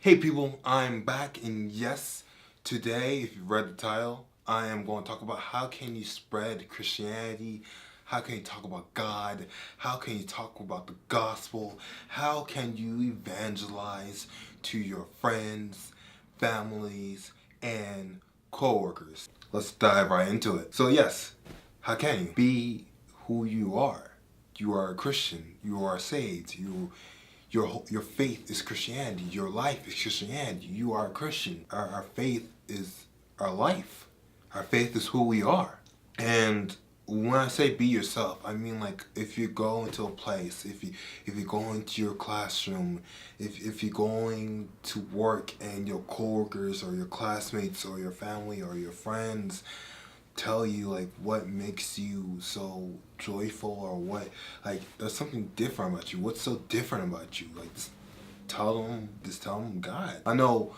Hey people, I'm back and yes, today, if you read the title, I am going to talk about how can you spread Christianity, how can you talk about God, how can you talk about the gospel, how can you evangelize to your friends, families, and coworkers. Let's dive right into it. So yes, how can you be who you are? You are a Christian, you are saved, your faith is Christianity. Your life is Christianity. You are a Christian. Our faith is our life. Our faith is who we are. And when I say be yourself, I mean like if you go into a place, if you go into your classroom, if you're going to work and your coworkers or your classmates or your family or your friends tell you like what makes you so joyful or what like there's something different about you. What's so different about you? Like just tell them God. I know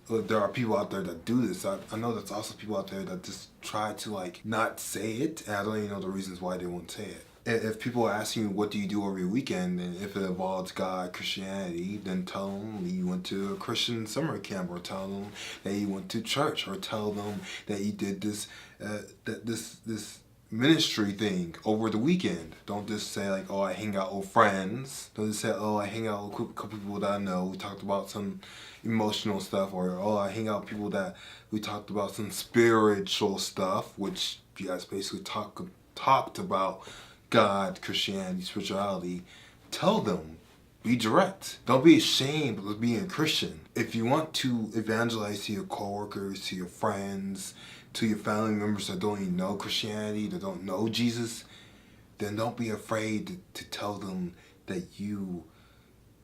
there are people out there that do this. I know there's also people out there that just try to like not say it, and I don't even know the reasons why they won't say it. If people are asking you what do you do every weekend, and if it involves God, Christianity, then tell them you went to a Christian summer camp, or tell them that you went to church, or tell them that you did this ministry thing over the weekend. Don't just say like, oh, I hang out with friends. Don't just say, oh, I hang out with a couple people that I know. We talked about some emotional stuff, or oh, I hang out with people that we talked about some spiritual stuff, which you guys basically talked about God, Christianity, spirituality. Tell them. Be direct. Don't be ashamed of being a Christian. If you want to evangelize to your coworkers, to your friends, to your family members that don't even know Christianity, that don't know Jesus, then don't be afraid to tell them that you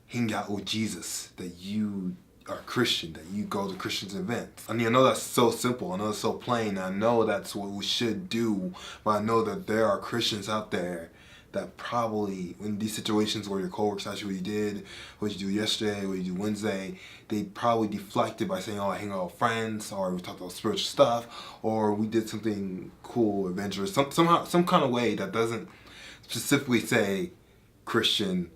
hang out with Jesus, that you are Christian, that you go to Christian events. I mean, I know that's so simple. I know it's so plain. I know that's what we should do, but I know that there are Christians out there that probably, in these situations where your coworkers ask you what you did, what you do yesterday, what you do Wednesday, they probably deflected by saying, oh, I hang out with friends, or we talked about spiritual stuff, or we did something cool, adventurous, somehow, some kind of way that doesn't specifically say Christian,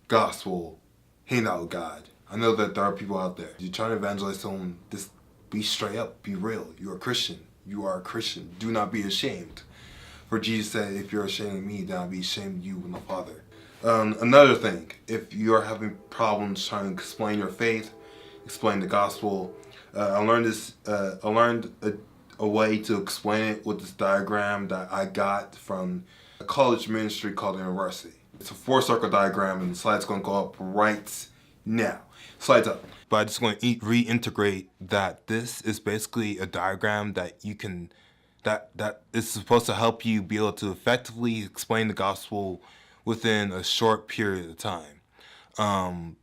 gospel, hang out with God. I know that there are people out there. You're trying to evangelize someone, just be straight up, be real. You're a Christian. You are a Christian. Do not be ashamed. For Jesus said, if you're ashamed of me, then I'll be ashamed of you and the Father. Another thing, if you are having problems trying to explain your faith, explain the gospel, I learned this. I learned a way to explain it with this diagram that I got from a college ministry called University. It's a 4-circle diagram, and the slide's going to go up right now. Slides up. But I just want to reintegrate that this is basically a diagram that you can that is supposed to help you be able to effectively explain the gospel within a short period of time.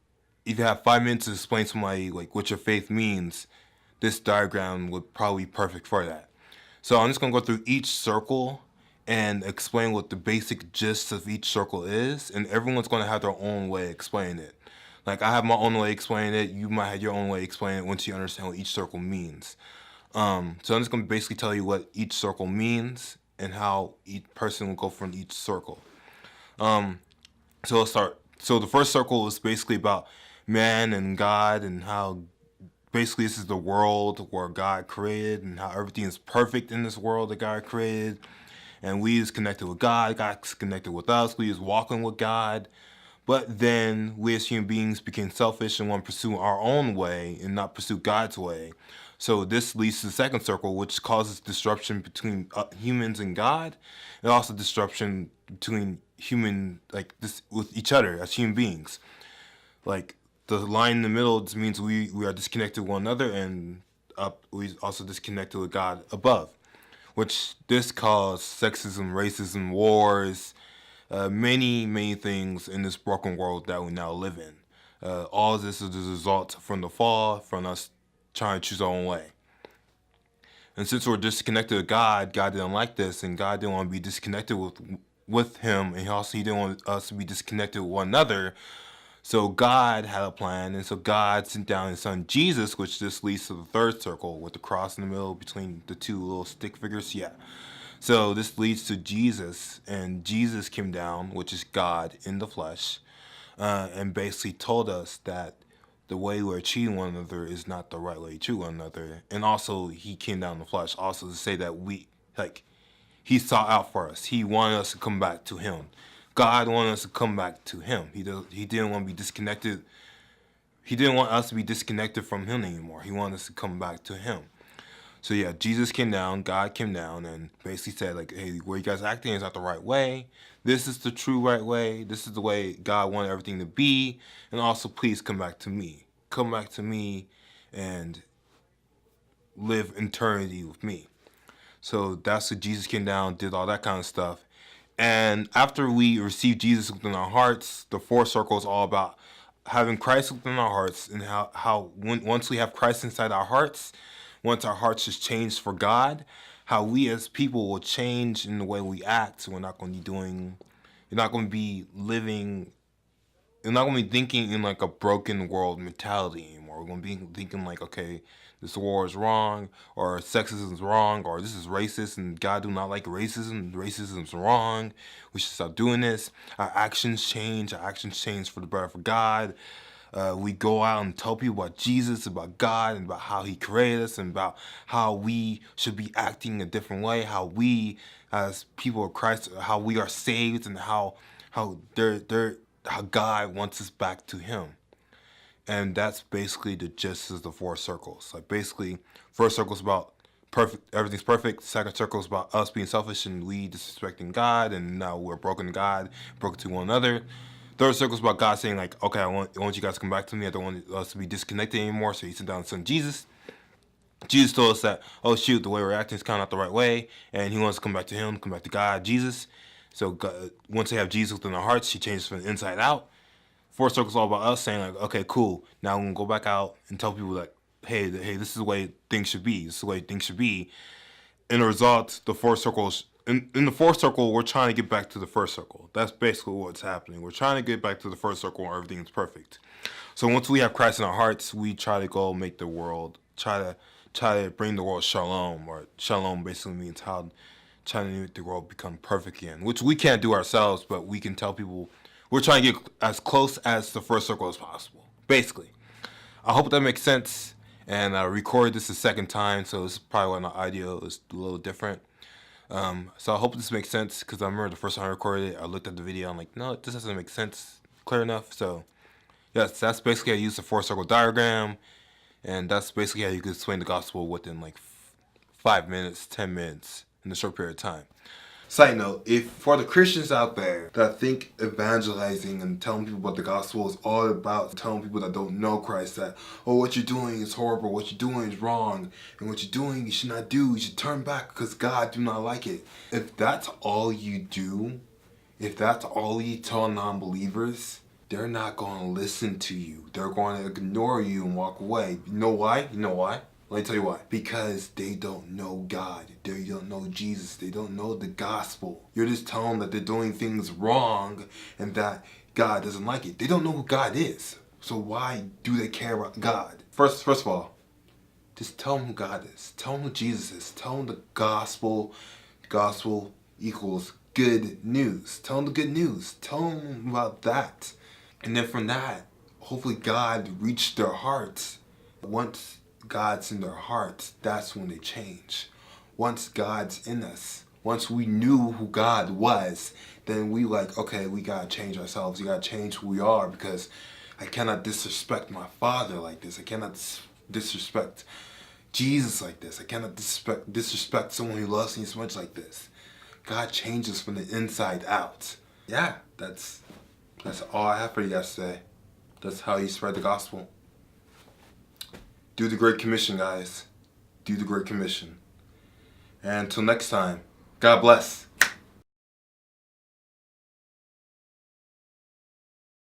If you have 5 minutes to explain to somebody like what your faith means, this diagram would probably be perfect for that. So I'm just gonna go through each circle and explain what the basic gist of each circle is, and everyone's gonna have their own way of explaining it. Like I have my own way of explaining it, you might have your own way of explaining it once you understand what each circle means. So I'm just gonna basically tell you what each circle means and how each person will go from each circle. So let's start. So the first circle is basically about man and God, and how basically this is the world where God created, and how everything is perfect in this world that God created. And we is connected with God, God's connected with us, we is walking with God. But then we as human beings became selfish and want to pursue our own way and not pursue God's way. So this leads to the second circle, which causes disruption between humans and God, and also disruption between human like this with each other as human beings. Like the line in the middle just means we are disconnected with one another, and up we also disconnected with God above, which this caused sexism, racism, wars, many things in this broken world that we now live in. All of this is the result from the fall, from us trying to choose our own way. And since we're disconnected with God, God didn't like this, and God didn't want to be disconnected with Him, and he didn't want us to be disconnected with one another. So God had a plan, and so God sent down His Son Jesus, which just leads to the third circle with the cross in the middle between the two little stick figures. Yeah. So this leads to Jesus, and Jesus came down, which is God in the flesh, and basically told us that the way we're treating one another is not the right way to treat one another. And also, he came down in the flesh also to say that he sought out for us. He wanted us to come back to him. God wanted us to come back to him. He didn't want to be disconnected. He didn't want us to be disconnected from him anymore. He wanted us to come back to him. So yeah, Jesus came down, God came down, and basically said, like, hey, where you guys are acting is not the right way. This is the true right way. This is the way God wanted everything to be. And also, please come back to me. Come back to me and live eternity with me. So that's what Jesus came down, did all that kind of stuff. And after we receive Jesus within our hearts, the fourth circle is all about having Christ within our hearts, and once we have Christ inside our hearts, once our hearts is changed for God, how we as people will change in the way we act. So you're not going to be thinking in like a broken world mentality anymore. We're going to be thinking like, okay, this war is wrong, or sexism is wrong, or this is racist, and God do not like racism. Racism is wrong. We should stop doing this. Our actions change. Our actions change for the better for God. We go out and tell people about Jesus, about God, and about how he created us, and about how we should be acting a different way, how we, as people of Christ, how we are saved, and how God wants us back to him. And that's basically the gist of the four circles. Like basically, first circle is about perfect, everything's perfect. Second circle is about us being selfish and we disrespecting God, and now we're broken to God, broken to one another. Third circle is about God saying like, okay, I want you guys to come back to me. I don't want us to be disconnected anymore. So he sent down his son Jesus. Jesus told us that, oh shoot, the way we're acting is kind of not the right way, and he wants to come back to him, come back to God, Jesus. So God, once they have Jesus within our hearts, he changes from the inside out. Fourth circle is all about us saying like, okay, cool. Now I'm gonna go back out and tell people like, hey, this is the way things should be. This is the way things should be. In the result, the fourth circles. In the fourth circle, we're trying to get back to the first circle. That's basically what's happening. We're trying to get back to the first circle where everything is perfect. So once we have Christ in our hearts, we try to go make the world, try to bring the world shalom, or shalom basically means how trying to make the world become perfect again, which we can't do ourselves, but we can tell people we're trying to get as close as the first circle as possible, basically. I hope that makes sense, and I recorded this the second time, so this is probably why my audio is a little different. So I hope this makes sense, because I remember the first time I recorded it, I looked at the video, I'm like, no, this doesn't make sense clear enough. So yes, that's basically how you use the four circle diagram, and that's basically how you can explain the gospel within like 5 minutes, 10 minutes in a short period of time. Side note, if for the Christians out there that think evangelizing and telling people about the gospel is all about telling people that don't know Christ that, oh, what you're doing is horrible, what you're doing is wrong, and what you're doing you should not do, you should turn back because God do not like it. If that's all you do, if that's all you tell non-believers, they're not going to listen to you. They're going to ignore you and walk away. You know why? Let me tell you why. Because they don't know God. They don't know Jesus. They don't know the gospel. You're just telling them that they're doing things wrong and that God doesn't like it. They don't know who God is. So why do they care about God? First of all, just tell them who God is. Tell them who Jesus is. Tell them the gospel. Gospel equals good news. Tell them the good news. Tell them about that. And then from that, hopefully God reached their hearts. Once God's in their hearts, that's when they change. Once God's in us, once we knew who God was, then we like, okay, we gotta change ourselves. We gotta change who we are, because I cannot disrespect my Father like this. I cannot disrespect Jesus like this. I cannot disrespect someone who loves me so much like this. God changes from the inside out. Yeah, that's all I have for you guys today. That's how you spread the gospel. Do the Great Commission, guys. Do the Great Commission. And until next time, God bless.